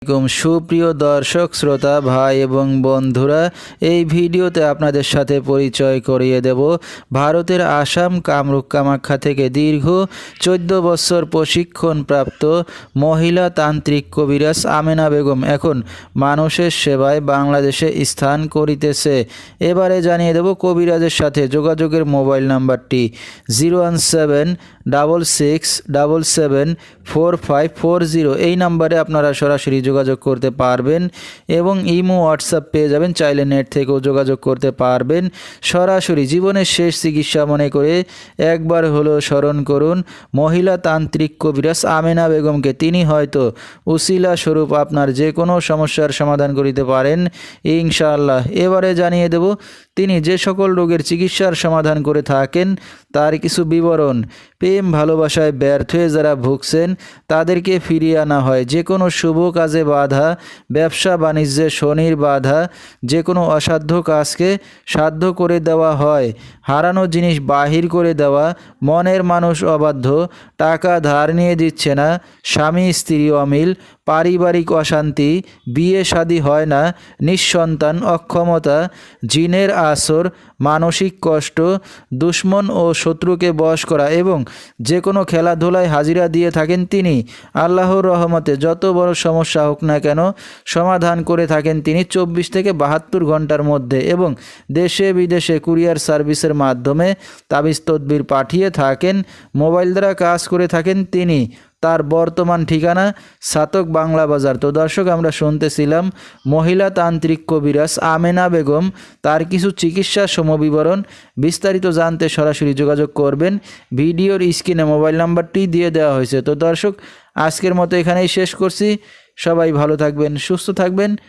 আলাইকুম সুপ্রিয় দর্শক শ্রোতা ভাই এবং বন্ধুরা, এই ভিডিওতে আপনাদের সাথে পরিচয় করিয়ে দেব ভারতের আসাম কামরূপ কামাখ্যা থেকে দীর্ঘ 14 বছর প্রশিক্ষণপ্রাপ্ত মহিলা তান্ত্রিক কবিরাজ আমেনা বেগম এখন মানুষের সেবায় বাংলাদেশে স্থান করিতেছে। এবারে জানিয়ে দেব কবিরাজের সাথে যোগাযোগের মোবাইল নাম্বারটি 01767774540। এই নাম্বারে আপনারা সরাসরি যোগাযোগ করতে পারবেন এবং ইমো হোয়াটসঅ্যাপ পেয়ে যাবেন, চাইলে নেট থেকেও যোগাযোগ করতে পারবেন। সরাসরি জীবনের শেষ চিকিৎসা মনে করে একবার হলো স্মরণ করুন মহিলা তান্ত্রিক কবিরাজ আমেনা বেগমকে। তিনি হয়তো উসিলা স্বরূপ আপনার যে কোনো সমস্যার সমাধান করিতে পারেন ইনশাআল্লাহ। এবারে জানিয়ে দেব তিনি যে সকল রোগের চিকিৎসার সমাধান করে থাকেন তার কিছু বিবরণ। প্রেম ভালোবাসায় ব্যর্থ হয়ে যারা ভুগছেন তাদেরকে ফিরিয়ে আনা হয়, যে কোনো শুভ কাজে বাধা, ব্যবসা বাণিজ্যে শনির বাধা, যে কোনো অসাধ্য কাজকে সাধ্য করে দেওয়া হয়, হারানো জিনিস বাহির করে দেওয়া, মনের মানুষ অবাধ্য, টাকা ধার নিয়ে দিচ্ছে না, স্বামী স্ত্রী অমিল, পারিবারিক অশান্তি, বিয়ে শাদী হয় না, নিঃসন্তান, অক্ষমতা, জিনের আসর, মানসিক কষ্ট, দুশ্মন ও শত্রুকে বশ করা এবং যে কোনো খেলাধুলায় হাজিরা দিয়ে থাকেন তিনি। আল্লাহর রহমতে যত বড় সমস্যা হোক না কেন সমাধান করে থাকেন তিনি 24 থেকে 72 ঘন্টার মধ্যে এবং দেশে বিদেশে কুরিয়ার সার্ভিসের মাধ্যমে তাবিজ তদবির পাঠিয়ে থাকেন। মোবাইল দ্বারা কাজ করে থাকেন তিনি। তার বর্তমান ঠিকানা সাতক বাংলা বাজার। তো দর্শক, আমরা শুনতেছিলাম মহিলা তান্ত্রিক কবিরাজ আমেনা বেগম, তার কিছু চিকিৎসা সমবিবরণ। বিস্তারিত জানতে সরাসরি যোগাযোগ করবেন, ভিডিওর স্ক্রিনে মোবাইল নাম্বারটি দিয়ে দেওয়া হয়েছে। তো দর্শক, আজকের মতো এখানেই শেষ করছি। সবাই ভালো থাকবেন, সুস্থ থাকবেন।